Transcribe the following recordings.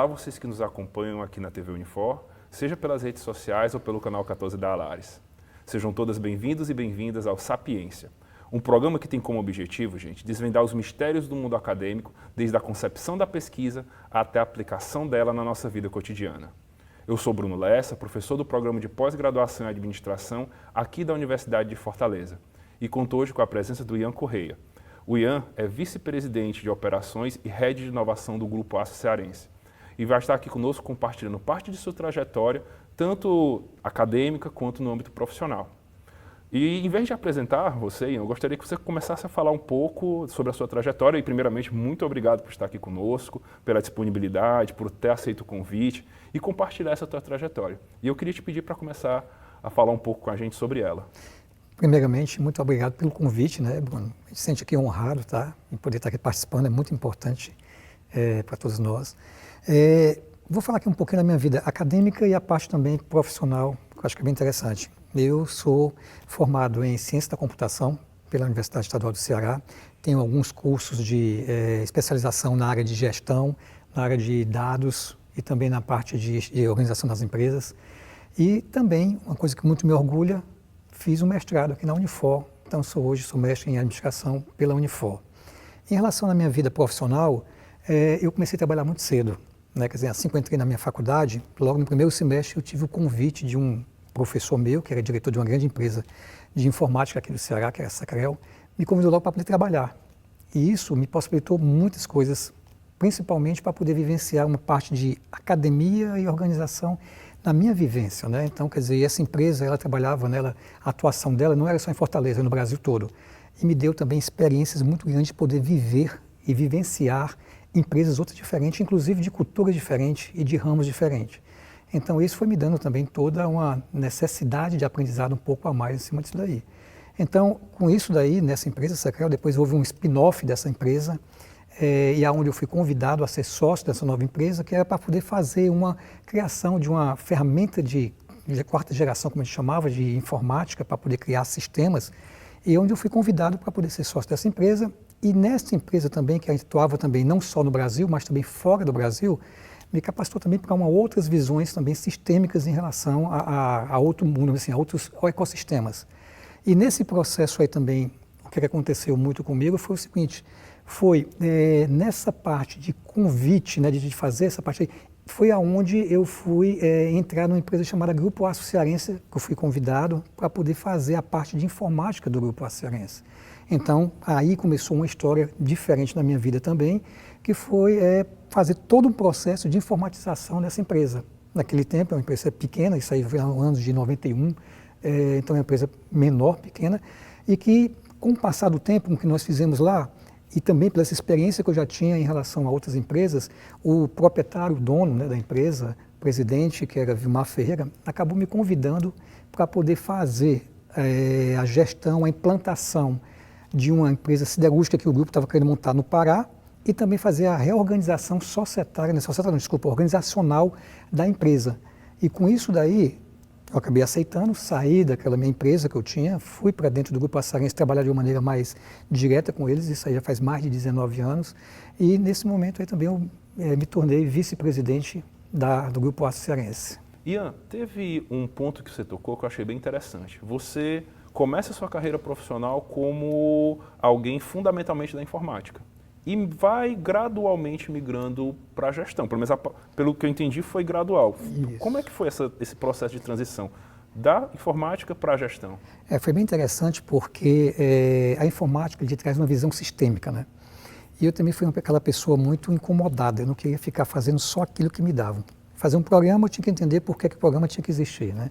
Olá vocês que nos acompanham aqui na TV Unifor, seja pelas redes sociais ou pelo canal 14 da Alaris. Sejam todas bem-vindos e bem-vindas ao Sapiência, um programa que tem como objetivo, gente, desvendar os mistérios do mundo acadêmico, desde a concepção da pesquisa até a aplicação dela na nossa vida cotidiana. Eu sou Bruno Lessa, professor do Programa de Pós-Graduação em Administração aqui da Universidade de Fortaleza, e conto hoje com a presença do Ian Correia. O Ian é vice-presidente de operações e head de inovação do Grupo Aço Cearense e vai estar aqui conosco compartilhando parte de sua trajetória, tanto acadêmica quanto no âmbito profissional. E em vez de apresentar você, Ian, eu gostaria que você começasse a falar um pouco sobre a sua trajetória e, primeiramente, muito obrigado por estar aqui conosco, pela disponibilidade, por ter aceito o convite e compartilhar essa tua trajetória. E eu queria te pedir para começar a falar um pouco com a gente sobre ela. Primeiramente, muito obrigado pelo convite, né, Bruno? A gente se sente aqui honrado, tá? Em poder estar aqui participando, é muito importante para todos nós. Vou falar aqui um pouquinho da minha vida acadêmica e a parte também profissional, que eu acho que é bem interessante. Eu sou formado em Ciência da Computação pela Universidade Estadual do Ceará, tenho alguns cursos de especialização na área de gestão, na área de dados e também na parte de organização das empresas. E também, uma coisa que muito me orgulha, fiz um mestrado aqui na Unifor, então hoje sou mestre em administração pela Unifor. Em relação à minha vida profissional, eu comecei a trabalhar muito cedo, né? Quer dizer, assim que eu entrei na minha faculdade, logo no primeiro semestre eu tive o convite de um professor meu, que era diretor de uma grande empresa de informática aqui do Ceará, que era a Sacrel, me convidou logo para poder trabalhar. E isso me possibilitou muitas coisas, principalmente para poder vivenciar uma parte de academia e organização na minha vivência, né? Então, quer dizer, essa empresa, ela trabalhava nela, a atuação dela não era só em Fortaleza, no Brasil todo. E me deu também experiências muito grandes de poder viver e vivenciar empresas outras diferentes, inclusive de cultura diferente e de ramos diferentes. Então, isso foi me dando também toda uma necessidade de aprendizado um pouco a mais em cima disso daí. Então, com isso daí, nessa empresa, Sacrel, depois houve um spin-off dessa empresa, e aonde eu fui convidado a ser sócio dessa nova empresa, que era para poder fazer uma criação de uma ferramenta de quarta geração, como a gente chamava, de informática, para poder criar sistemas, e onde eu fui convidado para poder ser sócio dessa empresa. E nessa empresa também, que a gente atuava também não só no Brasil, mas também fora do Brasil, me capacitou também para outras visões também sistêmicas em relação a outro mundo, assim, a outros ecossistemas. E nesse processo aí também, o que aconteceu muito comigo foi o seguinte, nessa parte de convite, né, de fazer essa parte aí, foi aonde eu fui entrar numa empresa chamada Grupo Aço Cearense, que eu fui convidado para poder fazer a parte de informática do Grupo Aço Cearense. Então, aí começou uma história diferente na minha vida também, que foi fazer todo um processo de informatização dessa empresa. Naquele tempo, é uma empresa pequena, isso aí foi no ano de 91, então é uma empresa menor, pequena, e que, com o passar do tempo, o que nós fizemos lá, e também pela experiência que eu já tinha em relação a outras empresas, o proprietário, o dono, né, da empresa, o presidente, que era Vilmar Ferreira, acabou me convidando para poder fazer a gestão, a implantação de uma empresa siderúrgica que o grupo estava querendo montar no Pará e também fazer a reorganização organizacional da empresa. E com isso daí, eu acabei aceitando, saí daquela minha empresa que eu tinha, fui para dentro do Grupo Aço Cearense trabalhar de uma maneira mais direta com eles, isso aí já faz mais de 19 anos, e nesse momento aí também eu me tornei vice-presidente do Grupo Aço Cearense. Ian, teve um ponto que você tocou que eu achei bem interessante. Você começa a sua carreira profissional como alguém fundamentalmente da informática e vai gradualmente migrando para a gestão, pelo menos pelo que eu entendi foi gradual. Isso. Como é que foi esse processo de transição da informática para a gestão? Foi bem interessante porque a informática ele traz uma visão sistêmica, né? E eu também fui aquela pessoa muito incomodada, eu não queria ficar fazendo só aquilo que me davam. Fazer um programa, eu tinha que entender por que o programa tinha que existir, né?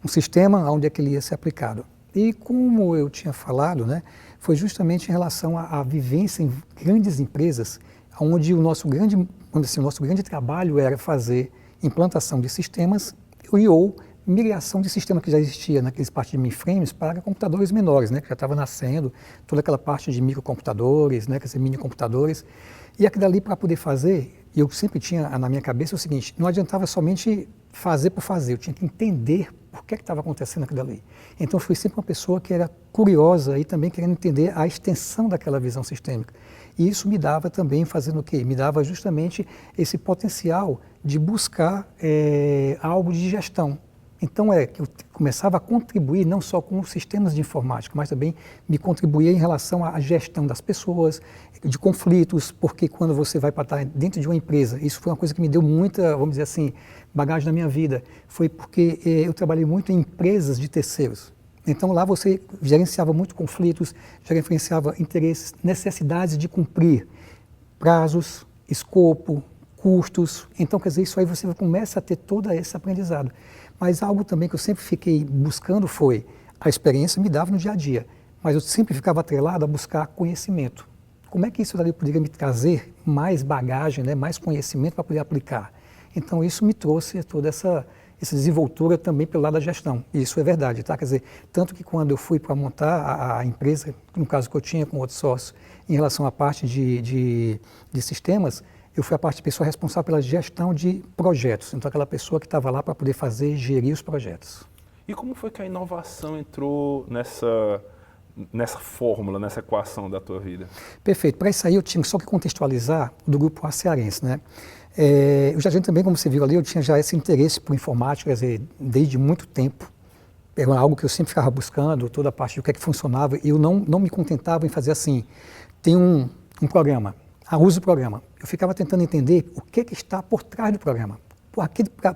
Um sistema, onde é que ele ia ser aplicado. E como eu tinha falado, né, foi justamente em relação à vivência em grandes empresas, onde o nosso grande trabalho era fazer implantação de sistemas ou migração de sistema que já existia naqueles partes de mainframes para computadores menores, né, que já estava nascendo, toda aquela parte de microcomputadores, né, quer dizer, mini-computadores. E aquilo ali para poder fazer, eu sempre tinha na minha cabeça o seguinte, não adiantava somente fazer por fazer, eu tinha que entender por que estava acontecendo aquilo ali. Então, fui sempre uma pessoa que era curiosa e também querendo entender a extensão daquela visão sistêmica. E isso me dava também, fazendo o quê? Me dava justamente esse potencial de buscar algo de gestão. Então, que eu começava a contribuir não só com os sistemas de informática, mas também me contribuía em relação à gestão das pessoas, de conflitos, porque quando você vai para estar dentro de uma empresa, isso foi uma coisa que me deu muita, vamos dizer assim, bagagem na minha vida, foi porque eu trabalhei muito em empresas de terceiros. Então, lá você gerenciava muito conflitos, gerenciava interesses, necessidades de cumprir prazos, escopo, custos. Então, quer dizer, isso aí você começa a ter todo esse aprendizado. Mas algo também que eu sempre fiquei buscando foi, a experiência me dava no dia a dia, mas eu sempre ficava atrelado a buscar conhecimento. Como é que isso ali poderia me trazer mais bagagem, né, mais conhecimento para poder aplicar? Então isso me trouxe toda essa desenvoltura também pelo lado da gestão. E isso é verdade, tá? Quer dizer, tanto que quando eu fui para montar a empresa, no caso que eu tinha com outro sócio, em relação à parte de sistemas, eu fui a parte de pessoa responsável pela gestão de projetos. Então, aquela pessoa que estava lá para poder fazer e gerir os projetos. E como foi que a inovação entrou nessa fórmula, nessa equação da tua vida? Perfeito. Para isso aí, eu tinha só que contextualizar do grupo Cearense, né? Eu já também, como você viu ali, eu tinha já esse interesse por informática, quer dizer, desde muito tempo. Era algo que eu sempre ficava buscando, toda a parte do que é que funcionava. E eu não me contentava em fazer assim, tem um programa, uso o programa. Eu ficava tentando entender o que está por trás do programa.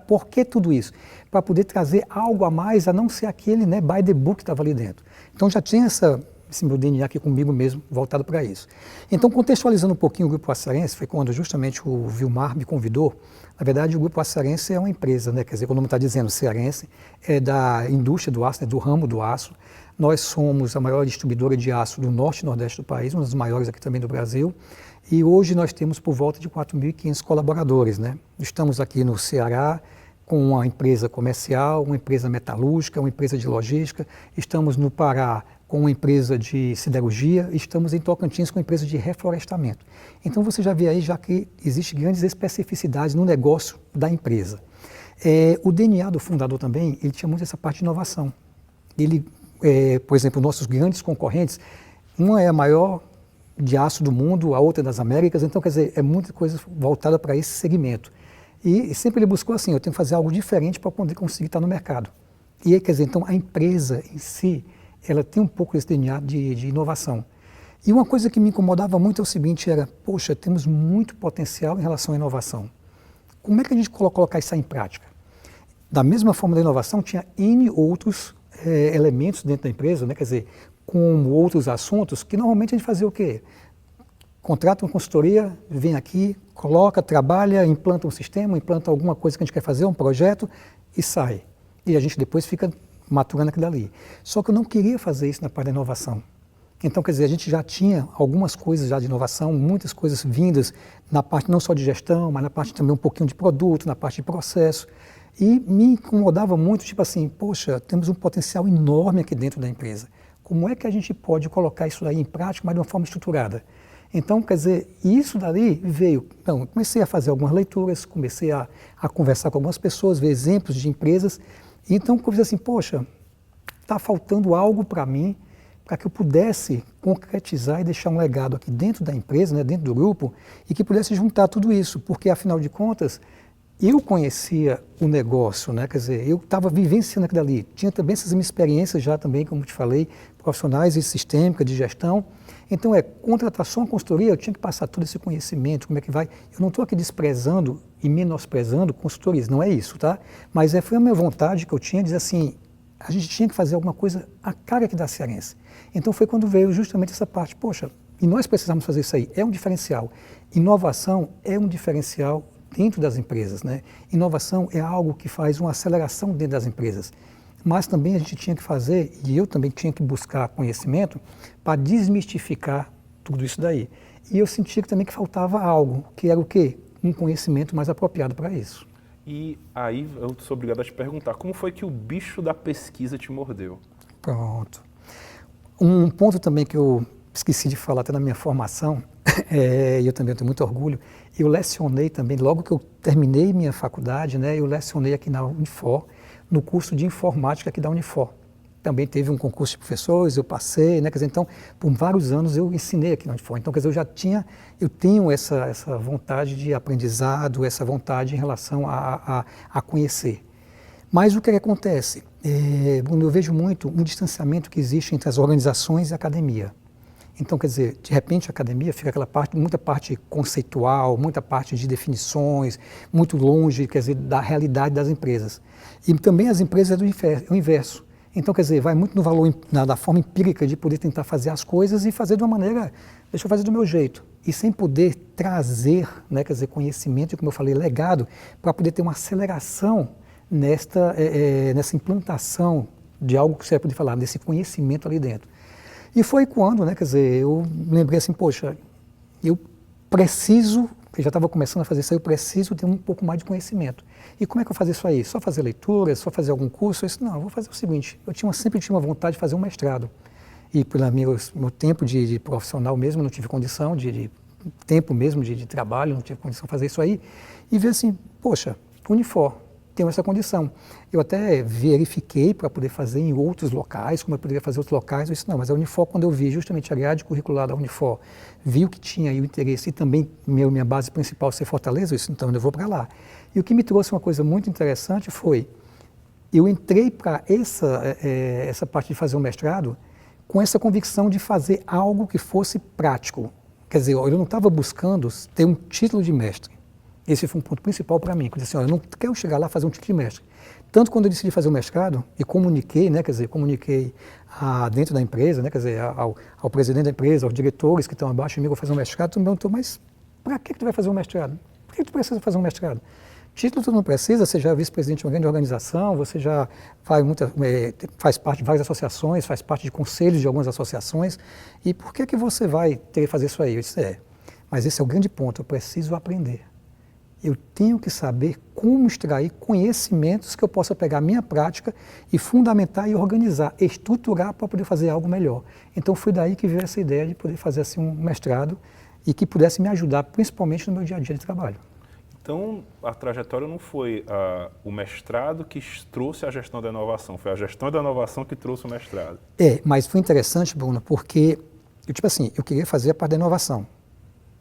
Por que tudo isso? Para poder trazer algo a mais, a não ser aquele, né, by the book que estava ali dentro. Então já tinha esse meu DNA aqui comigo mesmo, voltado para isso. Então, contextualizando um pouquinho o Grupo Cearense, foi quando justamente o Vilmar me convidou. Na verdade, o Grupo Cearense é uma empresa, né? Quer dizer, o nome está dizendo Cearense, é da indústria do aço, né, do ramo do aço. Nós somos a maior distribuidora de aço do norte e nordeste do país, uma das maiores aqui também do Brasil. E hoje nós temos por volta de 4.500 colaboradores, né? Estamos aqui no Ceará com uma empresa comercial, uma empresa metalúrgica, uma empresa de logística. Estamos no Pará com uma empresa de siderurgia. Estamos em Tocantins com uma empresa de reflorestamento. Então você já vê aí já que existem grandes especificidades no negócio da empresa. O DNA do fundador também, ele tinha muito essa parte de inovação. Ele, por exemplo, nossos grandes concorrentes, uma é a maior de aço do mundo, a outra das Américas, então quer dizer, é muita coisa voltada para esse segmento. E sempre ele buscou assim, eu tenho que fazer algo diferente para poder conseguir estar no mercado. E aí, quer dizer, então a empresa em si, ela tem um pouco esse DNA de inovação. E uma coisa que me incomodava muito é o seguinte, poxa, temos muito potencial em relação à inovação. Como é que a gente colocar isso em prática? Da mesma forma da inovação, tinha N outros elementos dentro da empresa, né? Quer dizer, com outros assuntos, que normalmente a gente fazia o quê? Contrata uma consultoria, vem aqui, coloca, trabalha, implanta um sistema, implanta alguma coisa que a gente quer fazer, um projeto, e sai. E a gente depois fica maturando aquilo ali. Só que eu não queria fazer isso na parte da inovação. Então, quer dizer, a gente já tinha algumas coisas já de inovação, muitas coisas vindas na parte não só de gestão, mas na parte também um pouquinho de produto, na parte de processo. E me incomodava muito, tipo assim, poxa, temos um potencial enorme aqui dentro da empresa. Como é que a gente pode colocar isso daí em prática, mas de uma forma estruturada? Então, quer dizer, isso dali veio. Então, comecei a fazer algumas leituras, comecei a conversar com algumas pessoas, ver exemplos de empresas. E então, eu fiz assim, poxa, está faltando algo para mim, para que eu pudesse concretizar e deixar um legado aqui dentro da empresa, né, dentro do grupo, e que pudesse juntar tudo isso, porque, afinal de contas, eu conhecia o negócio, né? Quer dizer, eu estava vivenciando aquilo ali. Tinha também essas minhas experiências já também, como te falei, profissionais e sistêmica, de gestão. Então, contratação, consultoria, eu tinha que passar todo esse conhecimento, como é que vai. Eu não estou aqui desprezando e menosprezando consultorias, não é isso, tá? Mas foi a minha vontade que eu tinha de dizer assim, a gente tinha que fazer alguma coisa a cara aqui da Cearense. Então, foi quando veio justamente essa parte, poxa, e nós precisamos fazer isso aí, é um diferencial. Inovação é um diferencial dentro das empresas, né? Inovação é algo que faz uma aceleração dentro das empresas. Mas também a gente tinha que fazer, e eu também tinha que buscar conhecimento para desmistificar tudo isso daí. E eu sentia que também que faltava algo, que era o quê? Um conhecimento mais apropriado para isso. E aí eu sou obrigado a te perguntar, como foi que o bicho da pesquisa te mordeu? Pronto. Um ponto também que eu esqueci de falar até na minha formação, e eu também tenho muito orgulho, eu lecionei também, logo que eu terminei minha faculdade, né, eu lecionei aqui na Unifor, no curso de informática aqui da Unifor. Também teve um concurso de professores, eu passei, né? Quer dizer, então, por vários anos eu ensinei aqui na Unifor. Então, quer dizer, eu tenho essa vontade de aprendizado, essa vontade em relação a conhecer. Mas o que acontece? Bruno, eu vejo muito um distanciamento que existe entre as organizações e a academia. Então, quer dizer, de repente a academia fica muita parte conceitual, muita parte de definições, muito longe, quer dizer, da realidade das empresas. E também as empresas é o inverso. Então, quer dizer, vai muito no valor, da forma empírica de poder tentar fazer as coisas e fazer de uma maneira, deixa eu fazer do meu jeito. E sem poder trazer, né, quer dizer, conhecimento, como eu falei, legado, para poder ter uma aceleração nessa implantação de algo que você vai poder falar, desse conhecimento ali dentro. E foi quando, né, quer dizer, eu lembrei assim, poxa, eu já estava começando a fazer isso aí, eu preciso ter um pouco mais de conhecimento. E como é que eu fazia isso aí? Só fazer leitura, só fazer algum curso? Eu disse, não, eu vou fazer o seguinte, sempre tinha uma vontade de fazer um mestrado. E pelo meu tempo de profissional mesmo, não tive condição, de tempo mesmo de trabalho, não tive condição de fazer isso aí. E ver assim, poxa, Unifor, tenho essa condição. Eu até verifiquei para poder fazer em outros locais, como eu poderia fazer em outros locais. Eu disse, não, mas a Unifor, quando eu vi justamente a grade curricular da Unifor, vi o que tinha aí o interesse e também minha base principal ser Fortaleza, eu disse, então eu vou para lá. E o que me trouxe uma coisa muito interessante foi, eu entrei para essa parte de fazer um mestrado com essa convicção de fazer algo que fosse prático. Quer dizer, eu não estava buscando ter um título de mestre. Esse foi um ponto principal para mim. Eu disse assim, eu não quero chegar lá e fazer um título de mestre. Tanto quando eu decidi fazer o mestrado e comuniquei, né, quer dizer, dentro da empresa, né, quer dizer, ao presidente da empresa, aos diretores que estão abaixo de mim, vou fazer um mestrado, todo mundo perguntou, mas para que tu vai fazer um mestrado? Por que tu precisa fazer um mestrado? Título tu não precisa, você já é vice-presidente de uma grande organização, você já faz parte de várias associações, faz parte de conselhos de algumas associações, e por que você vai ter que fazer isso aí? Eu disse, mas esse é o grande ponto, eu preciso aprender. Eu tenho que saber como extrair conhecimentos que eu possa pegar a minha prática e fundamentar e organizar, estruturar para poder fazer algo melhor. Então foi daí que veio essa ideia de poder fazer assim um mestrado e que pudesse me ajudar, principalmente no meu dia a dia de trabalho. Então a trajetória não foi o mestrado que trouxe a gestão da inovação, foi a gestão da inovação que trouxe o mestrado. Mas foi interessante, Bruno, porque eu queria fazer a parte da inovação.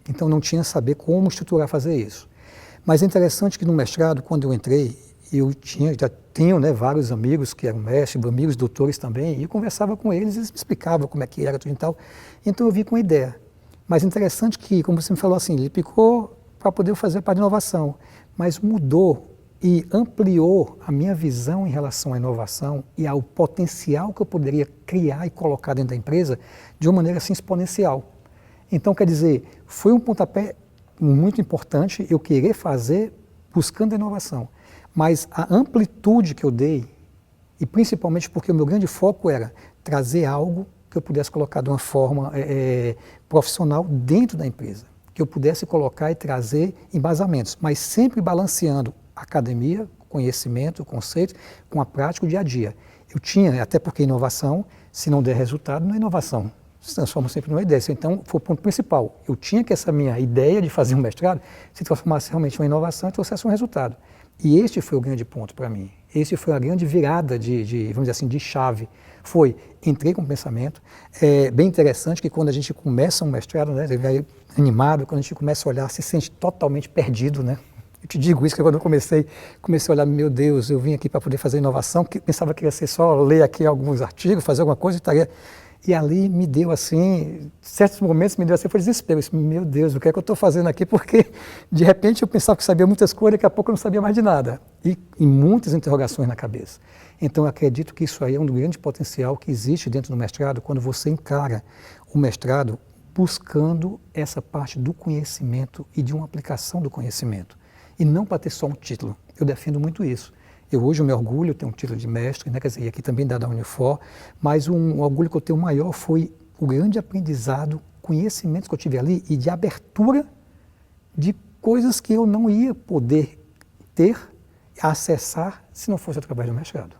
Então não tinha saber como estruturar fazer isso. Mas é interessante que no mestrado, quando eu entrei, já tenho, né, vários amigos que eram mestres, amigos doutores também, e eu conversava com eles, eles me explicavam como é que era tudo e tal. Então eu vi com a ideia. Mas interessante que, como você me falou assim, ele picou para poder fazer a parte de inovação, mas mudou e ampliou a minha visão em relação à inovação e ao potencial que eu poderia criar e colocar dentro da empresa de uma maneira assim exponencial. Então, quer dizer, foi um pontapé muito importante eu querer fazer buscando a inovação, mas a amplitude que eu dei, e principalmente porque o meu grande foco era trazer algo que eu pudesse colocar de uma forma profissional dentro da empresa, que eu pudesse colocar e trazer embasamentos, mas sempre balanceando academia, conhecimento, conceito, com a prática, o dia a dia. Eu tinha, até porque inovação, se não der resultado, não é inovação. Se transforma sempre numa ideia. Então, foi o ponto principal. Eu tinha que essa minha ideia de fazer um mestrado se transformasse realmente em uma inovação e trouxesse um resultado. E este foi o grande ponto para mim. Esse foi a grande virada vamos dizer assim, de chave. Entrei com o pensamento. É bem interessante que quando a gente começa um mestrado, né, você vai animado, quando a gente começa a olhar, se sente totalmente perdido, né? Eu te digo isso, que quando eu comecei a olhar, meu Deus, eu vim aqui para poder fazer inovação, que pensava que ia ser só ler aqui alguns artigos, fazer alguma coisa e estaria... E ali me deu assim, certos momentos me deu assim, foi desespero. Eu disse, meu Deus, o que é que eu estou fazendo aqui? Porque de repente eu pensava que sabia muitas coisas, daqui a pouco eu não sabia mais de nada. E muitas interrogações na cabeça. Então eu acredito que isso aí é um grande potencial que existe dentro do mestrado, quando você encara o mestrado buscando essa parte do conhecimento e de uma aplicação do conhecimento. E não para ter só um título. Eu defendo muito isso. Hoje eu me orgulho, eu tenho um título de mestre, né, quer dizer, aqui também da Unifor, mas um orgulho que eu tenho maior foi o grande aprendizado, conhecimentos que eu tive ali e de abertura de coisas que eu não ia poder ter, acessar, se não fosse através do mestrado.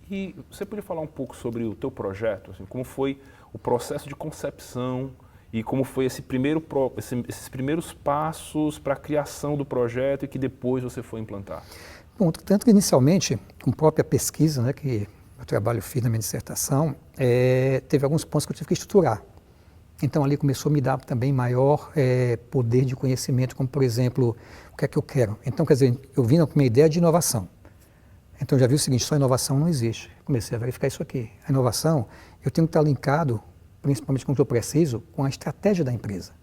E você podia falar um pouco sobre o teu projeto, assim, como foi o processo de concepção e como foi esses primeiros passos para a criação do projeto e que depois você foi implantar? ponto. Tanto que, inicialmente, com a própria pesquisa, né, que eu trabalho fiz na minha dissertação, teve alguns pontos que eu tive que estruturar. Então, ali começou a me dar também maior poder de conhecimento, como, por exemplo, o que é que eu quero. Então, quer dizer, eu vim com uma ideia de inovação. Então, já vi o seguinte, só inovação não existe. Comecei a verificar isso aqui. A inovação, eu tenho que estar linkado, principalmente com o que eu preciso, com a estratégia da empresa.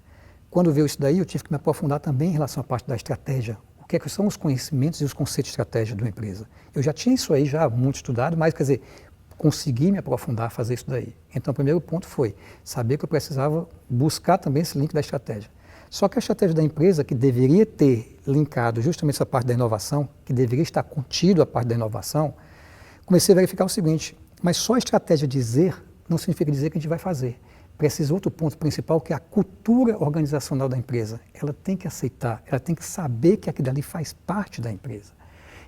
Quando veio isso daí, eu tive que me aprofundar também em relação à parte da estratégia. O que é que são os conhecimentos e os conceitos de estratégia de uma empresa? Eu já tinha isso aí já muito estudado, mas, quer dizer, consegui me aprofundar a fazer isso daí. Então, o primeiro ponto foi saber que eu precisava buscar também esse link da estratégia. Só que a estratégia da empresa, que deveria ter linkado justamente essa parte da inovação, que deveria estar contido a parte da inovação, comecei a verificar o seguinte, mas só a estratégia dizer não significa dizer que a gente vai fazer. Precisa outro ponto principal, que é a cultura organizacional da empresa. Ela tem que aceitar, ela tem que saber que aquilo ali faz parte da empresa.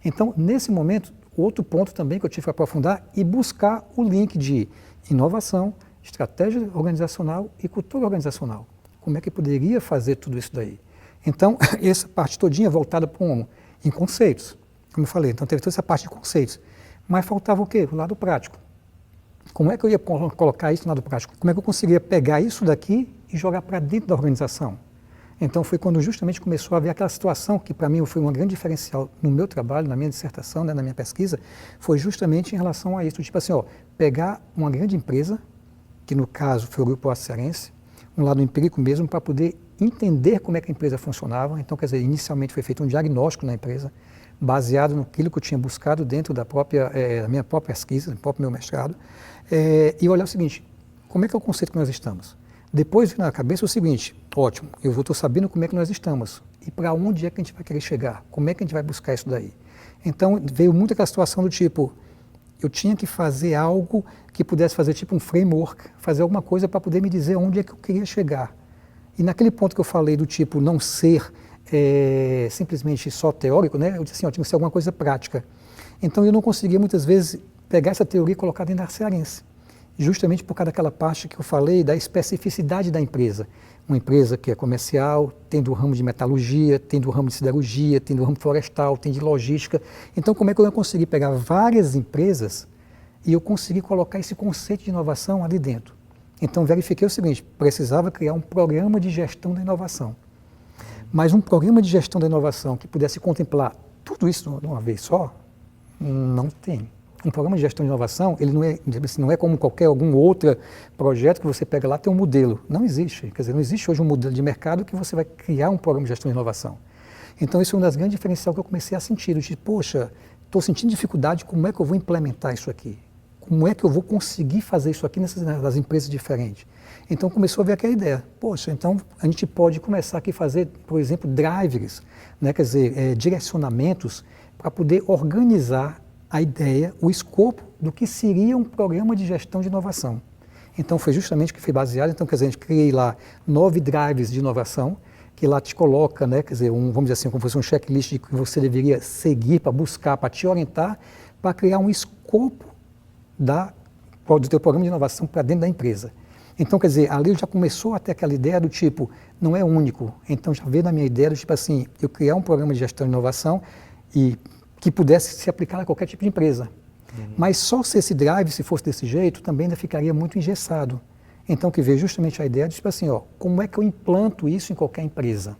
Então, nesse momento, outro ponto também que eu tive que aprofundar e buscar o link de inovação, estratégia organizacional e cultura organizacional. Como é que poderia fazer tudo isso daí? Então, essa parte todinha voltada em conceitos, como eu falei. Então, teve toda essa parte de conceitos. Mas faltava o quê? O lado prático. Como é que eu ia colocar isso no lado prático? Como é que eu conseguiria pegar isso daqui e jogar para dentro da organização? Então, foi quando justamente começou a haver aquela situação que, para mim, foi um grande diferencial no meu trabalho, na minha dissertação, né, na minha pesquisa, foi justamente em relação a isso. Tipo assim, pegar uma grande empresa, que no caso foi o Grupo Oásis Cearense, um lado empírico mesmo, para poder entender como é que a empresa funcionava. Então, quer dizer, inicialmente foi feito um diagnóstico na empresa, baseado naquilo que eu tinha buscado dentro da minha própria pesquisa, do próprio meu mestrado, e olhar o seguinte, como é que é o conceito que nós estamos? Depois veio na cabeça o seguinte, ótimo, eu estou sabendo como é que nós estamos, e para onde é que a gente vai querer chegar? Como é que a gente vai buscar isso daí? Então, veio muito aquela situação do tipo, eu tinha que fazer algo que pudesse fazer tipo um framework, fazer alguma coisa para poder me dizer onde é que eu queria chegar. E naquele ponto que eu falei do tipo não ser simplesmente só teórico, né? Eu disse assim, tinha que ser alguma coisa prática. Então eu não conseguia muitas vezes pegar essa teoria e colocar dentro da Cearense, justamente por causa daquela parte que eu falei da especificidade da empresa. Uma empresa que é comercial, tem do ramo de metalurgia, tem do ramo de siderurgia, tem do ramo florestal, tem de logística. Então, como é que eu ia conseguir pegar várias empresas e eu conseguir colocar esse conceito de inovação ali dentro? Então, verifiquei o seguinte, precisava criar um programa de gestão da inovação. Mas um programa de gestão da inovação que pudesse contemplar tudo isso de uma vez só, não tem. Um programa de gestão de inovação, ele não é como algum outro projeto que você pega lá, tem um modelo. Não existe. Quer dizer, não existe hoje um modelo de mercado que você vai criar um programa de gestão de inovação. Então, isso é um das grandes diferenciais que eu comecei a sentir. Eu disse, poxa, estou sentindo dificuldade, como é que eu vou implementar isso aqui? Como é que eu vou conseguir fazer isso aqui nas empresas diferentes? Então, começou a ver aquela ideia. Poxa, então a gente pode começar aqui a fazer, por exemplo, drivers, né? Quer dizer, direcionamentos para poder organizar a ideia, o escopo do que seria um programa de gestão de inovação. Então, foi justamente que foi baseado, então, quer dizer, a gente criei lá 9 drivers de inovação, que lá te coloca, né, quer dizer, vamos dizer assim, como fosse um checklist de que você deveria seguir para buscar, para te orientar, para criar um escopo do teu programa de inovação para dentro da empresa. Então, quer dizer, ali já começou a ter aquela ideia do tipo, não é único. Então, já veio na minha ideia do tipo assim, eu criar um programa de gestão de inovação e que pudesse se aplicar a qualquer tipo de empresa. Mas só se esse drive, se fosse desse jeito, também ainda ficaria muito engessado. Então, que veio justamente a ideia de, tipo assim, como é que eu implanto isso em qualquer empresa?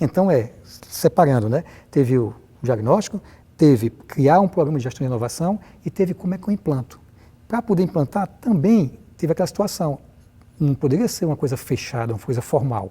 Então, separando, né? Teve o diagnóstico, teve criar um programa de gestão de inovação e teve como é que eu implanto. Para poder implantar, também teve aquela situação. Não poderia ser uma coisa fechada, uma coisa formal.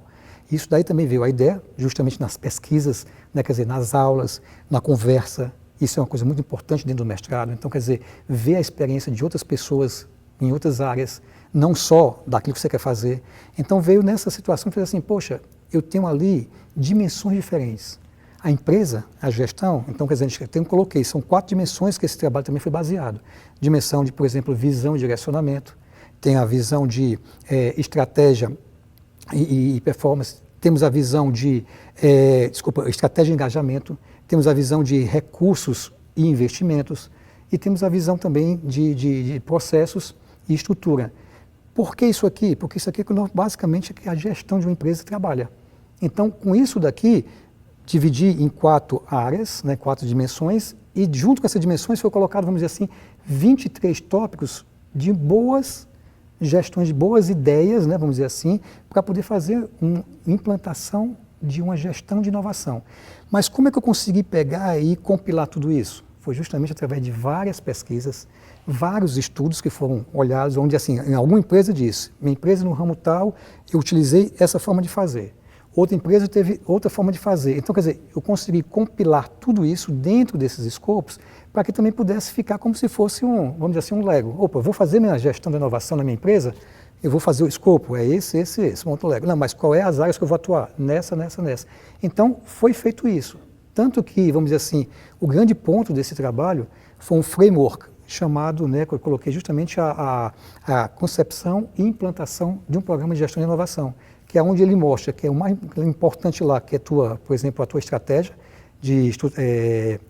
Isso daí também veio a ideia, justamente nas pesquisas, né? Quer dizer, nas aulas, na conversa. Isso é uma coisa muito importante dentro do mestrado. Então, quer dizer, ver a experiência de outras pessoas em outras áreas, não só daquilo que você quer fazer. Então, veio nessa situação e fez assim, poxa, eu tenho ali dimensões diferentes. A empresa, a gestão, então, quer dizer, eu coloquei, são 4 dimensões que esse trabalho também foi baseado. Dimensão de, por exemplo, visão e direcionamento, tem a visão de estratégia e performance, temos a visão de, estratégia e engajamento, temos a visão de recursos e investimentos e temos a visão também de processos e estrutura. Por que isso aqui? Porque isso aqui é basicamente a gestão de uma empresa trabalha. Então, com isso daqui, dividi em 4 áreas, né, 4 dimensões, e junto com essas dimensões foi colocado, vamos dizer assim, 23 tópicos de boas gestões, de boas ideias, né, vamos dizer assim, para poder fazer uma implantação de uma gestão de inovação. Mas como é que eu consegui pegar e compilar tudo isso? Foi justamente através de várias pesquisas, vários estudos que foram olhados, onde assim, em alguma empresa disse, minha empresa no ramo tal, eu utilizei essa forma de fazer. Outra empresa teve outra forma de fazer. Então, quer dizer, eu consegui compilar tudo isso dentro desses escopos para que também pudesse ficar como se fosse vamos dizer assim, um Lego. Opa, vou fazer minha gestão de inovação na minha empresa, eu vou fazer o escopo, é esse, monta o Lego. Não, mas qual é as áreas que eu vou atuar? Nessa. Então, foi feito isso. Tanto que, vamos dizer assim, o grande ponto desse trabalho foi um framework chamado, né, que eu coloquei justamente a concepção e implantação de um programa de gestão de inovação, que é onde ele mostra que é o mais importante lá, que é por exemplo, a tua estratégia de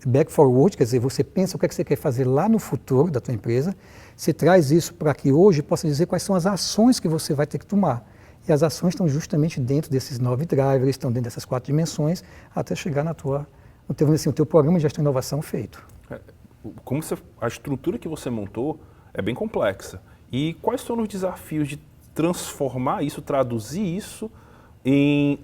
back forward, quer dizer, você pensa o que é que você quer fazer lá no futuro da tua empresa, você traz isso para que hoje possa dizer quais são as ações que você vai ter que tomar. E as ações estão justamente dentro desses 9 drivers, estão dentro dessas 4 dimensões, até chegar no teu programa de gestão de inovação feito. A estrutura que você montou é bem complexa. E quais são os desafios de transformar isso, traduzir isso em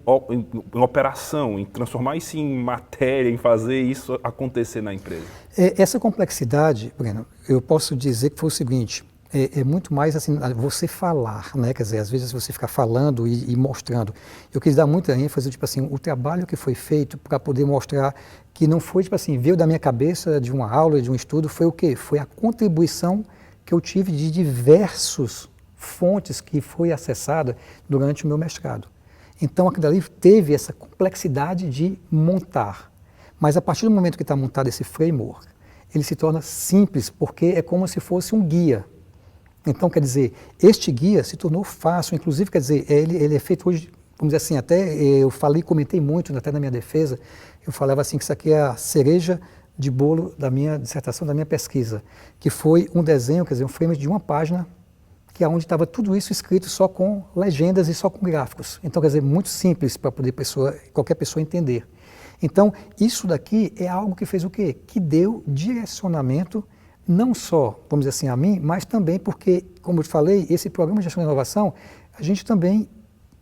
operação, em transformar isso em matéria, em fazer isso acontecer na empresa? Essa complexidade, Breno, eu posso dizer que foi o seguinte, é muito mais assim, você falar, né? Quer dizer, às vezes você ficar falando e mostrando. Eu quis dar muita ênfase, tipo assim, o trabalho que foi feito para poder mostrar que não foi, tipo assim, veio da minha cabeça, de uma aula, de um estudo, foi o quê? Foi a contribuição que eu tive de diversos fontes que foi acessada durante o meu mestrado. Então, aquilo ali teve essa complexidade de montar. Mas a partir do momento que está montado esse framework, ele se torna simples, porque é como se fosse um guia. Então, quer dizer, este guia se tornou fácil, inclusive, quer dizer, ele é feito hoje, vamos dizer assim, até eu comentei muito, até na minha defesa, eu falava assim que isso aqui é a cereja de bolo da minha dissertação, da minha pesquisa, que foi um desenho, quer dizer, um frame de uma página, que é onde estava tudo isso escrito só com legendas e só com gráficos. Então, quer dizer, muito simples para poder qualquer pessoa entender. Então, isso daqui é algo que fez o quê? Que deu direcionamento, não só, vamos dizer assim, a mim, mas também porque, como eu te falei, esse programa de gestão de inovação, a gente também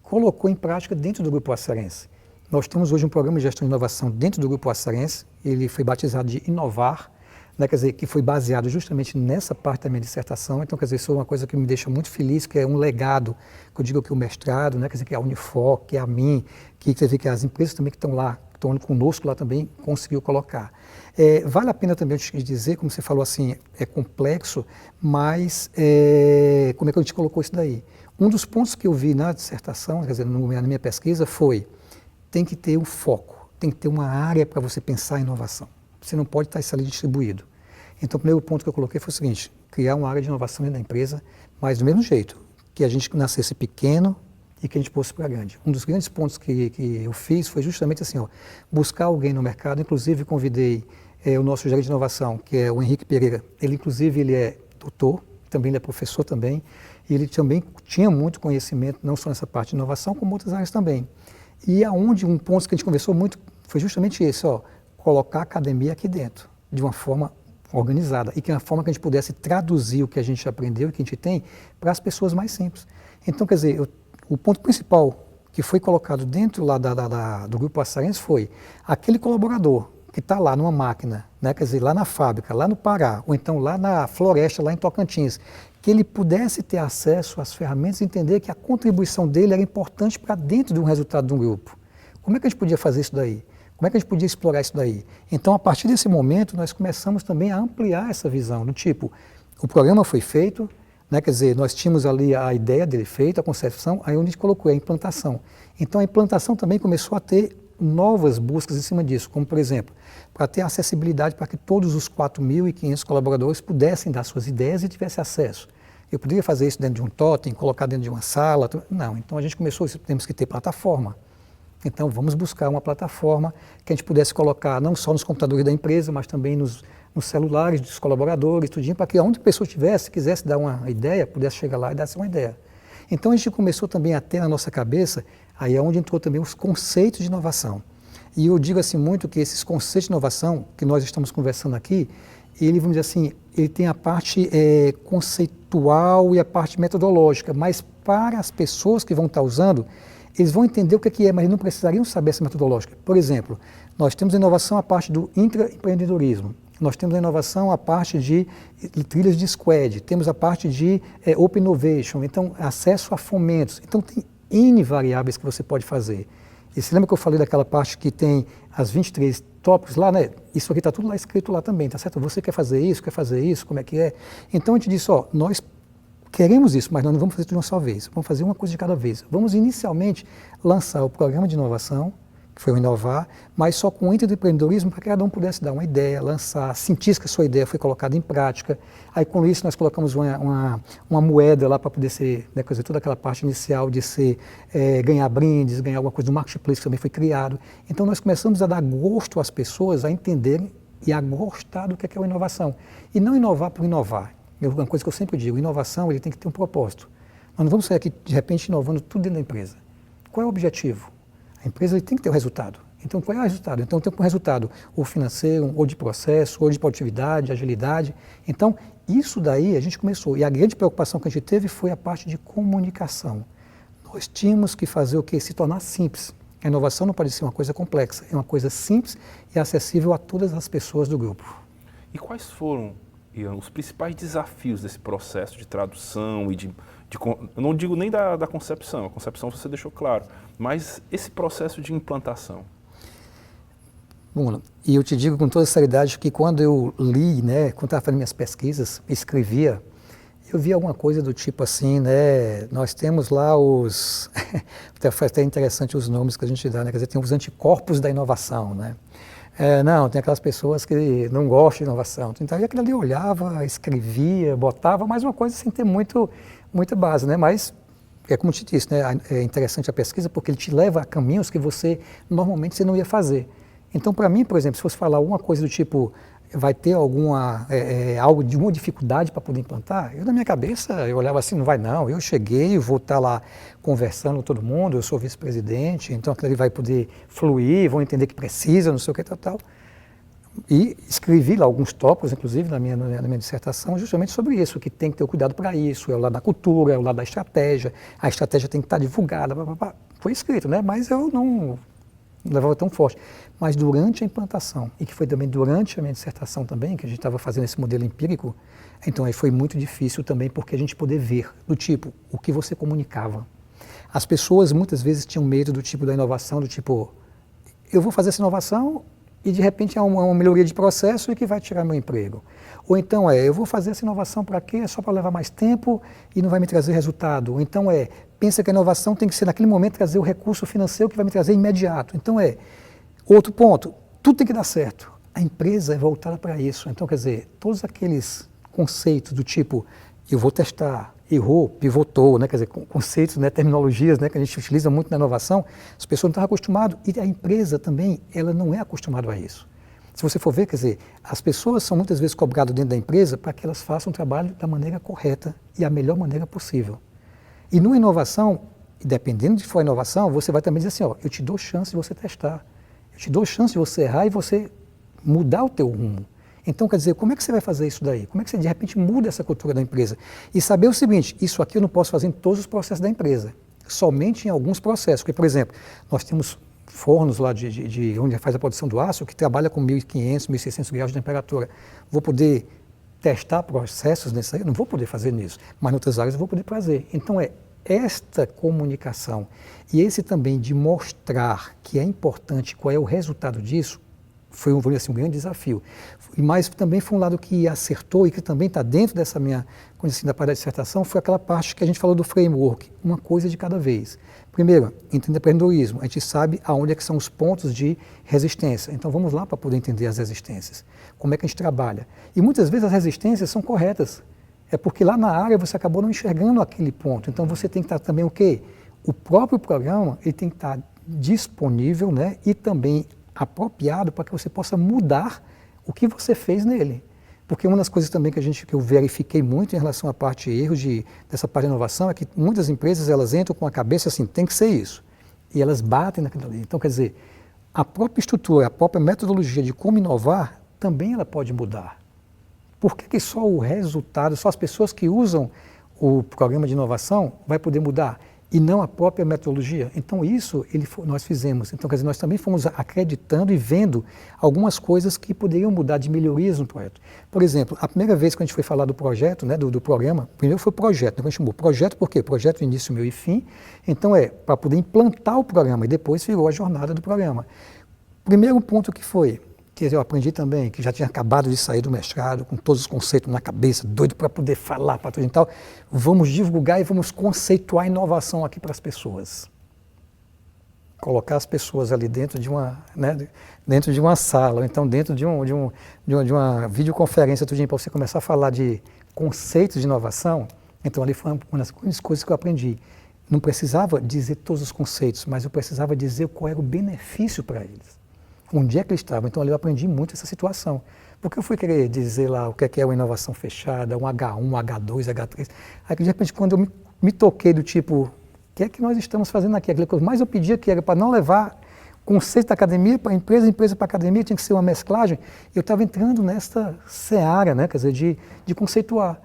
colocou em prática dentro do Grupo Açarense. Nós temos hoje um programa de gestão de inovação dentro do Grupo Açarense, ele foi batizado de Inovar, né, quer dizer, que foi baseado justamente nessa parte da minha dissertação. Então, quer dizer, isso é uma coisa que me deixa muito feliz, que é um legado, que eu digo que o mestrado, né, quer dizer, que é a Unifor, que é a mim, que quer dizer, que as empresas também que estão lá, que estão conosco lá também, conseguiu colocar. Vale a pena também te dizer, como você falou assim, é complexo, mas como é que a gente colocou isso daí? Um dos pontos que eu vi na dissertação, quer dizer, na minha pesquisa, foi tem que ter um foco, tem que ter uma área para você pensar em inovação. Você não pode estar isso ali distribuído. Então, o primeiro ponto que eu coloquei foi o seguinte, criar uma área de inovação dentro da empresa, mas do mesmo jeito, que a gente nascesse pequeno e que a gente fosse para grande. Um dos grandes pontos que eu fiz foi justamente assim, buscar alguém no mercado, inclusive convidei o nosso gerente de inovação, que é o Henrique Pereira. Ele, inclusive, ele é doutor, também ele é professor também, e ele também tinha muito conhecimento, não só nessa parte de inovação, como outras áreas também. E aonde um ponto que a gente conversou muito foi justamente esse, colocar a academia aqui dentro, de uma forma organizada, e que é uma forma que a gente pudesse traduzir o que a gente aprendeu e que a gente tem para as pessoas mais simples. Então, quer dizer, o ponto principal que foi colocado dentro lá do Grupo Açarense foi aquele colaborador que está lá numa máquina, né, quer dizer, lá na fábrica, lá no Pará, ou então lá na floresta, lá em Tocantins, que ele pudesse ter acesso às ferramentas e entender que a contribuição dele era importante para dentro de um resultado de um grupo. Como é que a gente podia fazer isso daí? Como é que a gente podia explorar isso daí? Então, a partir desse momento, nós começamos também a ampliar essa visão, do tipo, o programa foi feito, né, quer dizer, nós tínhamos ali a ideia dele feita, a concepção, aí onde a gente colocou a implantação. Então, a implantação também começou a ter novas buscas em cima disso, como, por exemplo, para ter acessibilidade para que todos os 4.500 colaboradores pudessem dar suas ideias e tivessem acesso. Eu poderia fazer isso dentro de um totem, colocar dentro de uma sala? Não, então a gente começou, temos que ter plataforma. Então vamos buscar uma plataforma que a gente pudesse colocar não só nos computadores da empresa, mas também nos celulares dos colaboradores, tudinho, para que onde a pessoa estivesse, quisesse dar uma ideia, pudesse chegar lá e dar uma ideia. Então a gente começou também a ter na nossa cabeça, aí é onde entrou também os conceitos de inovação. E eu digo assim muito que esses conceitos de inovação que nós estamos conversando aqui, ele, vamos dizer assim, ele tem a parte conceitual e a parte metodológica, mas para as pessoas que vão estar usando, eles vão entender o que é, mas não precisariam saber essa metodológica. Por exemplo, nós temos a inovação a parte do intraempreendedorismo, nós temos a inovação a parte de trilhas de squad, temos a parte de Open Innovation, então acesso a fomentos. Então tem N variáveis que você pode fazer. E você lembra que eu falei daquela parte que tem as 23 tópicos lá, né? Isso aqui está tudo lá escrito lá também, tá certo? Você quer fazer isso, como é que é? Então a gente disse, ó, nós queremos isso, mas nós não vamos fazer tudo de uma só vez, vamos fazer uma coisa de cada vez. Vamos inicialmente lançar o programa de inovação, que foi o Inovar, mas só com o empreendedorismo para que cada um pudesse dar uma ideia, lançar, sentir que a sua ideia foi colocada em prática. Aí com isso nós colocamos uma moeda lá para poder ser, né, quer dizer, toda aquela parte inicial de ser, ganhar brindes, ganhar alguma coisa do marketplace que também foi criado. Então nós começamos a dar gosto às pessoas a entenderem e a gostar do que é uma inovação. E não inovar por inovar. Uma coisa que eu sempre digo, inovação ele tem que ter um propósito. Nós não vamos sair aqui de repente inovando tudo dentro da empresa. Qual é o objetivo? A empresa tem que ter o resultado. Então, qual é o resultado? Então, tem um resultado ou financeiro, ou de processo, ou de produtividade, agilidade. Então, isso daí a gente começou. E a grande preocupação que a gente teve foi a parte de comunicação. Nós tínhamos que fazer o quê? Se tornar simples. A inovação não pode ser uma coisa complexa, é uma coisa simples e acessível a todas as pessoas do grupo. E quais foram, Ian, os principais desafios desse processo de tradução e eu não digo nem da concepção, a concepção você deixou claro, mas esse processo de implantação? Bom, e eu te digo com toda seriedade que quando eu li, né, quando estava fazendo minhas pesquisas, escrevia, eu vi alguma coisa do tipo assim, né, nós temos lá os, foi até interessante os nomes que a gente dá, né, quer dizer, tem os anticorpos da inovação, né. Não, tem aquelas pessoas que não gostam de inovação. Então, aquilo ali eu olhava, escrevia, botava, mas uma coisa sem ter muita base, né? Mas, é como eu te disse, né? É interessante a pesquisa porque ele te leva a caminhos que normalmente você não ia fazer. Então, para mim, por exemplo, se fosse falar alguma coisa do tipo, vai ter algo de uma dificuldade para poder implantar, eu na minha cabeça, eu olhava assim, não vai não, eu cheguei, vou estar lá conversando com todo mundo, eu sou vice-presidente, então aquilo ali vai poder fluir, vão entender que precisa, não sei o que, tal. E escrevi lá alguns tópicos, inclusive, na minha dissertação, justamente sobre isso, que tem que ter cuidado para isso, é o lado da cultura, é o lado da estratégia, a estratégia tem que estar divulgada, foi escrito, né? Mas eu não levava tão forte. Mas durante a implantação, e que foi também durante a minha dissertação também, que a gente estava fazendo esse modelo empírico, então aí foi muito difícil também porque a gente poder ver, do tipo, o que você comunicava. As pessoas muitas vezes tinham medo do tipo da inovação, do tipo, eu vou fazer essa inovação e de repente é uma melhoria de processo e que vai tirar meu emprego. Ou então eu vou fazer essa inovação para quê? É só para levar mais tempo e não vai me trazer resultado. Ou então pensa que a inovação tem que ser naquele momento trazer o recurso financeiro que vai me trazer imediato. Então outro ponto, tudo tem que dar certo. A empresa é voltada para isso. Então, quer dizer, todos aqueles conceitos do tipo, eu vou testar, errou, pivotou, né? Quer dizer, conceitos, né? Terminologias, né? Que a gente utiliza muito na inovação, as pessoas não estão acostumadas. E a empresa também, ela não é acostumada a isso. Se você for ver, quer dizer, as pessoas são muitas vezes cobradas dentro da empresa para que elas façam o trabalho da maneira correta e a melhor maneira possível. E numa inovação, dependendo de que for a inovação, você vai também dizer assim, ó, eu te dou chance de você testar. Eu te dou chance de você errar e você mudar o teu rumo. Então, quer dizer, como é que você vai fazer isso daí? Como é que você, de repente, muda essa cultura da empresa? E saber o seguinte, isso aqui eu não posso fazer em todos os processos da empresa, somente em alguns processos. Porque, por exemplo, nós temos fornos lá de onde faz a produção do aço que trabalha com 1.500, 1.600 graus de temperatura. Vou poder testar processos nesse aí? Eu não vou poder fazer nisso, mas em outras áreas eu vou poder fazer. Então, esta comunicação e esse também de mostrar que é importante qual é o resultado disso, foi um grande desafio. Mas também foi um lado que acertou e que também está dentro dessa minha, assim, da parte da dissertação, foi aquela parte que a gente falou do framework, uma coisa de cada vez. Primeiro, entender empreendedorismo, a gente sabe aonde que são os pontos de resistência. Então vamos lá para poder entender as resistências. Como é que a gente trabalha? E muitas vezes as resistências são corretas. É porque lá na área você acabou não enxergando aquele ponto. Então você tem que estar também o quê? O próprio programa ele tem que estar disponível, né? E também apropriado para que você possa mudar o que você fez nele. Porque uma das coisas também que eu verifiquei muito em relação à parte de erros dessa parte de inovação é que muitas empresas elas entram com a cabeça assim, tem que ser isso. E elas batem naquilo ali. Então, quer dizer, a própria estrutura, a própria metodologia de como inovar, também ela pode mudar. Por que que só o resultado, só as pessoas que usam o programa de inovação vai poder mudar e não a própria metodologia? Então isso nós fizemos. Então, quer dizer, nós também fomos acreditando e vendo algumas coisas que poderiam mudar de melhorias no projeto. Por exemplo, a primeira vez que a gente foi falar do projeto, né, do programa, primeiro foi o projeto, né, a gente chamou projeto por quê? Projeto início, meio e fim. Então para poder implantar o programa e depois virou a jornada do programa. Primeiro ponto que eu aprendi também, que já tinha acabado de sair do mestrado, com todos os conceitos na cabeça, doido para poder falar para tudo e tal, vamos divulgar e vamos conceituar a inovação aqui para as pessoas. Colocar as pessoas ali dentro de uma, né, dentro de uma sala, ou então dentro de uma videoconferência, tudinho, para você começar a falar de conceitos de inovação. Então ali foi uma das grandes coisas que eu aprendi. Não precisava dizer todos os conceitos, mas eu precisava dizer qual era o benefício para eles. Onde é que eles estavam? Então ali eu aprendi muito essa situação. Porque eu fui querer dizer lá o que é uma inovação fechada, um H1, H2, H3. Aí de repente quando eu me toquei do tipo, o que é que nós estamos fazendo aqui? Aquilo que mais eu pedia que era para não levar conceito da academia para a empresa, empresa para a academia, tinha que ser uma mesclagem. Eu estava entrando nessa seara, né, quer dizer, de conceituar.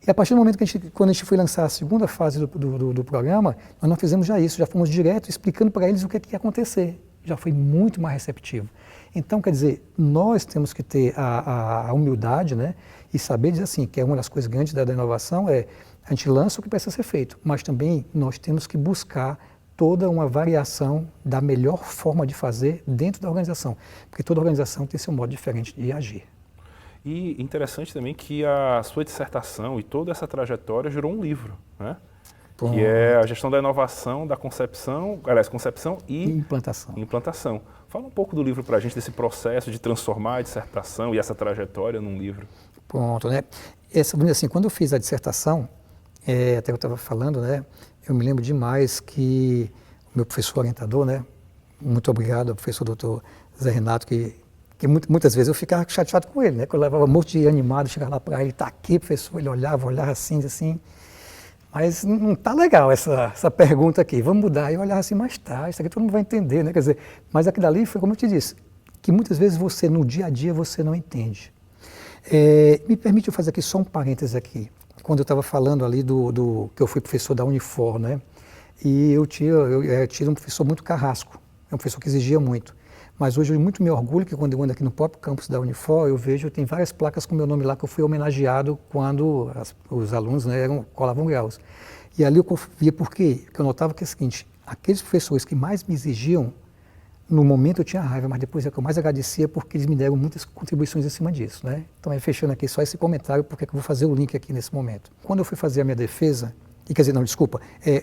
E a partir do momento que quando a gente foi lançar a segunda fase do programa, nós não fizemos já isso, já fomos direto explicando para eles o que ia acontecer. Já foi muito mais receptivo. Então, quer dizer, nós temos que ter a humildade, né, e saber dizer assim, que é uma das coisas grandes da inovação, a gente lança o que precisa ser feito, mas também nós temos que buscar toda uma variação da melhor forma de fazer dentro da organização, porque toda organização tem seu modo diferente de agir. E interessante também que a sua dissertação e toda essa trajetória gerou um livro, né? Que é a gestão da inovação, da concepção e implantação. Fala um pouco do livro para a gente, desse processo de transformar a dissertação e essa trajetória num livro. Pronto, né? Assim, quando eu fiz a dissertação, até eu estava falando, né? Eu me lembro demais que o meu professor orientador, né? Muito obrigado ao professor Dr. Zé Renato, que muitas vezes eu ficava chateado com ele, né? Que eu levava um monte de animado, chegava lá para ele, tá aqui, professor, ele olhava assim. Mas não está legal essa pergunta aqui, vamos mudar. E eu olhava assim, mas tá, isso aqui todo mundo vai entender, né? Quer dizer, mas aquilo ali foi como eu te disse, que muitas vezes você, no dia a dia, você não entende. Me permite eu fazer aqui só um parênteses aqui. Quando eu estava falando ali que eu fui professor da Unifor, né? E eu tinha um professor muito carrasco, é um professor que exigia muito. Mas hoje eu muito me orgulho que quando eu ando aqui no próprio campus da Unifor, eu vejo, tem várias placas com meu nome lá que eu fui homenageado quando os alunos, né, colavam graus. E ali eu via por quê? Porque eu notava que é o seguinte, aqueles professores que mais me exigiam, no momento eu tinha raiva, mas depois é que eu mais agradecia porque eles me deram muitas contribuições em cima disso, né? Então, fechando aqui só esse comentário, porque eu vou fazer o link aqui nesse momento. Quando eu fui fazer a minha defesa,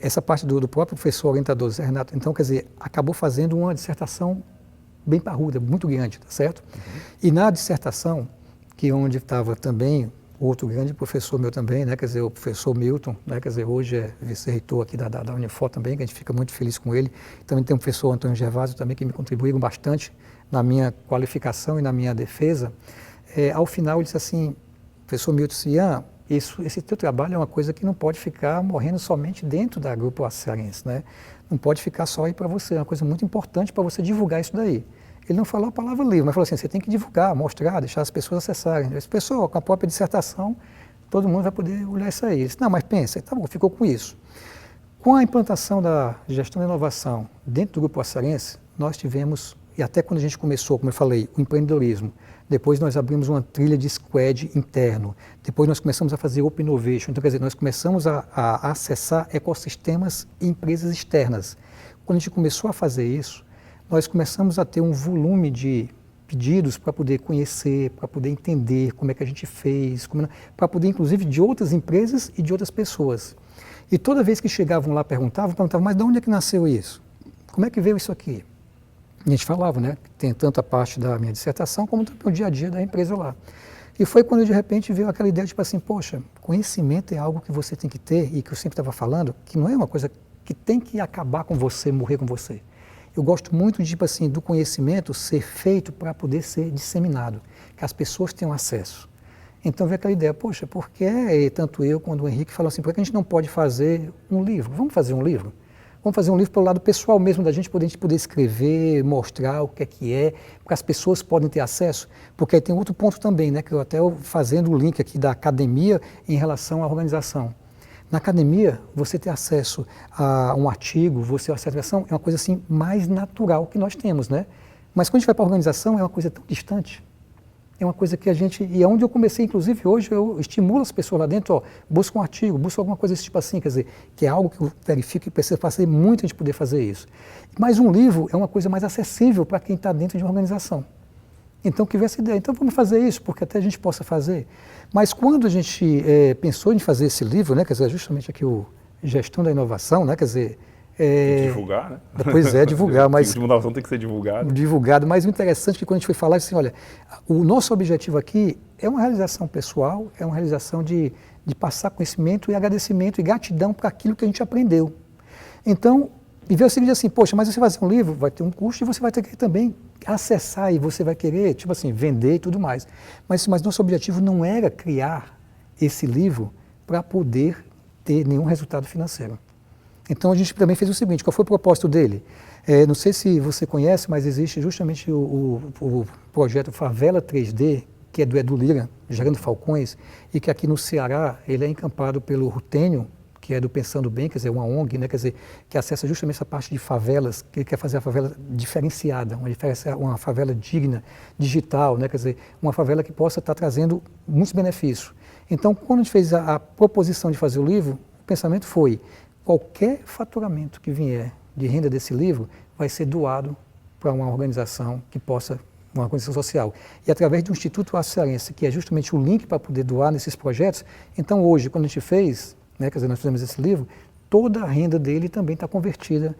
essa parte do próprio professor orientador, Zé Renato, então, quer dizer, acabou fazendo uma dissertação bem parruda, muito grande, tá certo? Uhum. E na dissertação, que onde estava também outro grande professor meu também, né, quer dizer, o professor Milton, né, quer dizer, hoje é vice-reitor aqui da Unifor também, que a gente fica muito feliz com ele. Também tem o professor Antônio Gervásio também, que me contribuíram bastante na minha qualificação e na minha defesa. Ao final ele disse assim, professor Milton, Ian, esse teu trabalho é uma coisa que não pode ficar morrendo somente dentro da Grupo Cearense, né? Não pode ficar só aí para você, é uma coisa muito importante para você divulgar isso daí. Ele não falou a palavra livre, mas falou assim, você tem que divulgar, mostrar, deixar as pessoas acessarem. Esse pessoal, com a própria dissertação, todo mundo vai poder olhar isso aí. Ele disse, não, mas pensa, tá bom, ficou com isso. Com a implantação da gestão da inovação dentro do Grupo Cearense, nós tivemos, e até quando a gente começou, como eu falei, o empreendedorismo, depois nós abrimos uma trilha de squad interno, depois nós começamos a fazer Open Innovation, então quer dizer, nós começamos a acessar ecossistemas e empresas externas. Quando a gente começou a fazer isso, nós começamos a ter um volume de pedidos para poder conhecer, para poder entender como é que a gente fez, para poder inclusive de outras empresas e de outras pessoas. E toda vez que chegavam lá perguntavam, mas de onde é que nasceu isso? Como é que veio isso aqui? E a gente falava, né, tem tanto a parte da minha dissertação como também o dia a dia da empresa lá. E foi quando de repente veio aquela ideia, tipo assim, poxa, conhecimento é algo que você tem que ter, e que eu sempre estava falando, que não é uma coisa que tem que acabar com você, morrer com você. Eu gosto muito de, tipo assim, do conhecimento ser feito para poder ser disseminado, que as pessoas tenham acesso. Então veio aquela ideia, poxa, por que tanto eu quanto o Henrique falam assim, por que a gente não pode fazer um livro? Vamos fazer um livro? Vamos fazer um livro pelo lado pessoal mesmo da gente poder escrever, mostrar o que é, porque as pessoas podem ter acesso, porque aí tem outro ponto também, né, que eu até fazendo o link aqui da academia em relação à organização. Na academia, você ter acesso a um artigo, você ter acesso à organização, é uma coisa assim mais natural que nós temos, né? Mas quando a gente vai para a organização, é uma coisa tão distante. É uma coisa que a gente, e é onde eu comecei, inclusive hoje, eu estimulo as pessoas lá dentro, ó, busca um artigo, busca alguma coisa desse tipo assim, quer dizer, que é algo que eu verifico que precisa fazer muito a gente poder fazer isso. Mas um livro é uma coisa mais acessível para quem está dentro de uma organização. Então, que essa ideia, então vamos fazer isso, porque até a gente possa fazer. Mas quando a gente pensou em fazer esse livro, né, quer dizer, justamente aqui o Gestão da Inovação, né, quer dizer... Tem que divulgar, né? Pois é, divulgar, mas... A inovação tem que ser divulgada. Divulgado, mas o interessante é que quando a gente foi falar, assim, olha, o nosso objetivo aqui é uma realização pessoal, é uma realização de passar conhecimento e agradecimento e gratidão para aquilo que a gente aprendeu. Então, e ver o seguinte assim, poxa, mas você vai fazer um livro, vai ter um custo e você vai ter que também acessar e você vai querer, tipo assim, vender e tudo mais. Mas nosso objetivo não era criar esse livro para poder ter nenhum resultado financeiro. Então a gente também fez o seguinte, qual foi o propósito dele? Não sei se você conhece, mas existe justamente o projeto Favela 3D, que é do Edu Lira, Gerando Falcões, e que aqui no Ceará ele é encampado pelo Rutênio, que é do Pensando Bem, quer dizer, uma ONG, né, quer dizer, que acessa justamente essa parte de favelas, que ele quer fazer a favela diferenciada, uma favela digna, digital, né, quer dizer, uma favela que possa estar trazendo muitos benefícios. Então, quando a gente fez a proposição de fazer o livro, o pensamento foi, qualquer faturamento que vier de renda desse livro vai ser doado para uma organização que possa, uma organização social. E através do Instituto Aço-Cearense, que é justamente o link para poder doar nesses projetos, então hoje, quando a gente fez, né, quer dizer, nós fizemos esse livro, toda a renda dele também está convertida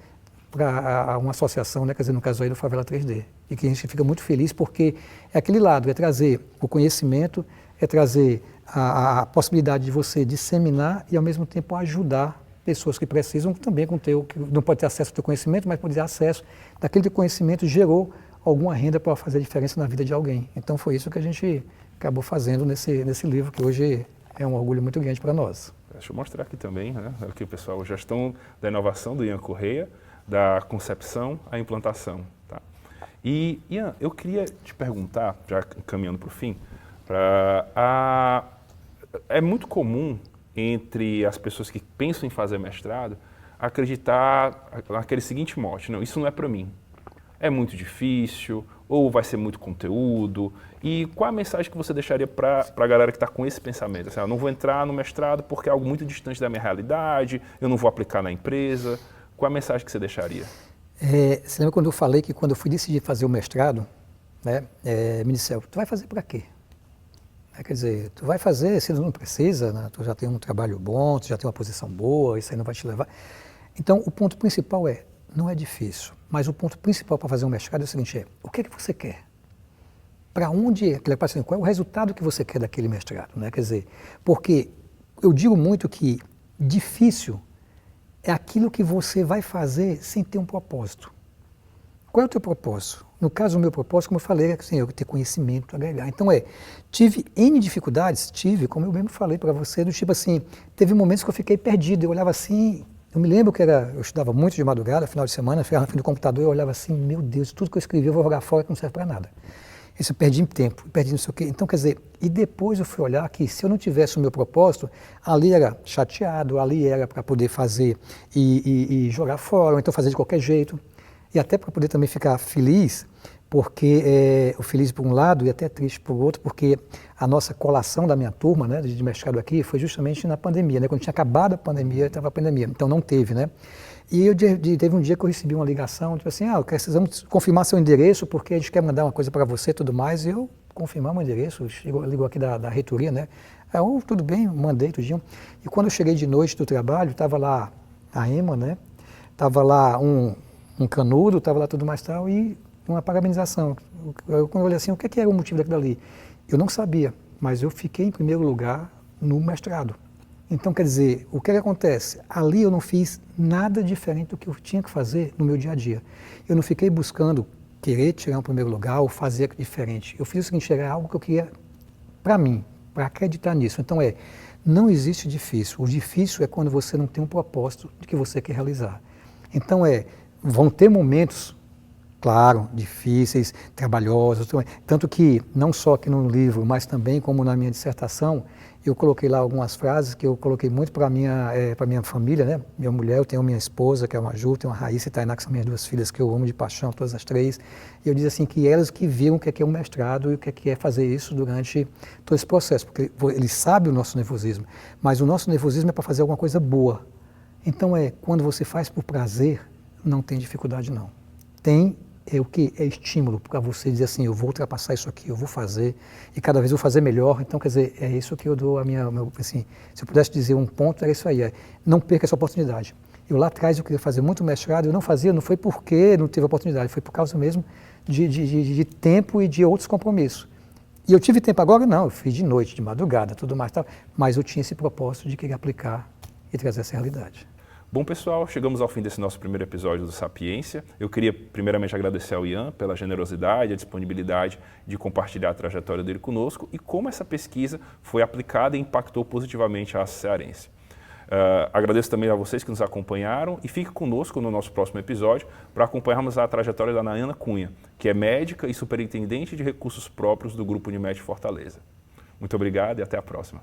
para uma associação, né, quer dizer, no caso aí do Favela 3D. E que a gente fica muito feliz porque é aquele lado, é trazer o conhecimento, é trazer a possibilidade de você disseminar e ao mesmo tempo ajudar pessoas que precisam também com que não pode ter acesso ao teu conhecimento, mas pode ter acesso daquele teu conhecimento gerou alguma renda para fazer a diferença na vida de alguém. Então foi isso que a gente acabou fazendo nesse livro, que hoje é um orgulho muito grande para nós. Deixa eu mostrar aqui também, né? Aqui, pessoal, Gestão da Inovação, do Ian Correia, da concepção à implantação. Tá? E, Ian, eu queria te perguntar, já caminhando para o fim, é muito comum entre as pessoas que pensam em fazer mestrado acreditar naquele seguinte mote, não, isso não é para mim, é muito difícil, ou vai ser muito conteúdo, e qual a mensagem que você deixaria para a galera que está com esse pensamento? Assim, eu não vou entrar no mestrado porque é algo muito distante da minha realidade, eu não vou aplicar na empresa, qual a mensagem que você deixaria? Você lembra quando eu falei que quando eu fui decidir fazer o mestrado, né, me disseram, tu vai fazer para quê? Quer dizer, tu vai fazer, se tu não precisa, né, tu já tem um trabalho bom, tu já tem uma posição boa, isso aí não vai te levar. Então, o ponto principal não é difícil, mas o ponto principal para fazer um mestrado é o seguinte, o que é que você quer? Para onde, qual é o resultado que você quer daquele mestrado? Né? Quer dizer, porque eu digo muito que difícil é aquilo que você vai fazer sem ter um propósito. Qual é o teu propósito? No caso, o meu propósito, como eu falei, é assim, eu ter conhecimento, agregar. Então tive N dificuldades, como eu mesmo falei para você, do tipo assim, teve momentos que eu fiquei perdido, eu olhava assim, eu me lembro que eu estudava muito de madrugada, final de semana, ficava na frente do computador, eu olhava assim, meu Deus, tudo que eu escrevi eu vou jogar fora, que não serve para nada. Isso eu perdi tempo, perdi não sei o quê. Então, quer dizer, e depois eu fui olhar que se eu não tivesse o meu propósito, ali era chateado, ali era para poder fazer e jogar fora, ou então fazer de qualquer jeito. E até para poder também ficar feliz, porque o feliz por um lado e até triste por outro, porque a nossa colação da minha turma, né, de mestrado aqui, foi justamente na pandemia, né, quando tinha acabado a pandemia, estava a pandemia, então não teve, né. E teve um dia que eu recebi uma ligação, tipo assim, precisamos confirmar seu endereço, porque a gente quer mandar uma coisa para você e tudo mais, e eu confirmar meu endereço, ligou aqui da reitoria, né, tudo bem, mandei tudinho. E quando eu cheguei de noite do trabalho, estava lá a EMA, né, estava lá um canudo, estava lá tudo mais tal, e uma parabenização. Quando eu olhei assim, o que era o motivo daquilo ali? Eu não sabia, mas eu fiquei em primeiro lugar no mestrado. Então, quer dizer, o que acontece? Ali eu não fiz nada diferente do que eu tinha que fazer no meu dia a dia. Eu não fiquei buscando querer tirar um primeiro lugar ou fazer diferente. Eu fiz o seguinte, era algo que eu queria para mim, para acreditar nisso. Então não existe difícil. O difícil é quando você não tem um propósito de que você quer realizar. Então, vão ter momentos, claro, difíceis, trabalhosos, tanto que não só aqui no livro, mas também como na minha dissertação, eu coloquei lá algumas frases que eu coloquei muito para minha família, né? Minha mulher, eu tenho minha esposa, que é uma Ju, tenho a Raíssa e a Tainá, que são minhas duas filhas, que eu amo de paixão, todas as três. E eu disse assim, que elas que viram o que é um mestrado e o que é fazer isso durante todo esse processo, porque eles sabem o nosso nervosismo, mas o nosso nervosismo é para fazer alguma coisa boa. Então, quando você faz por prazer, não tem dificuldade não. Tem o que é estímulo para você dizer assim, eu vou ultrapassar isso aqui, eu vou fazer, e cada vez eu vou fazer melhor. Então, quer dizer, é isso que eu dou assim, se eu pudesse dizer um ponto, era isso aí, não perca essa oportunidade. Eu lá atrás eu queria fazer muito mestrado, eu não fazia, não foi porque não teve oportunidade, foi por causa mesmo de tempo e de outros compromissos. E eu tive tempo agora? Não, eu fiz de noite, de madrugada, tudo mais, tal, mas eu tinha esse propósito de querer aplicar e trazer essa realidade. Bom, pessoal, chegamos ao fim desse nosso primeiro episódio do Sapiência. Eu queria primeiramente agradecer ao Ian pela generosidade, a disponibilidade de compartilhar a trajetória dele conosco e como essa pesquisa foi aplicada e impactou positivamente a cearense. Agradeço também a vocês que nos acompanharam e fique conosco no nosso próximo episódio para acompanharmos a trajetória da Nayana Cunha, que é médica e superintendente de recursos próprios do Grupo Unimed Fortaleza. Muito obrigado e até a próxima.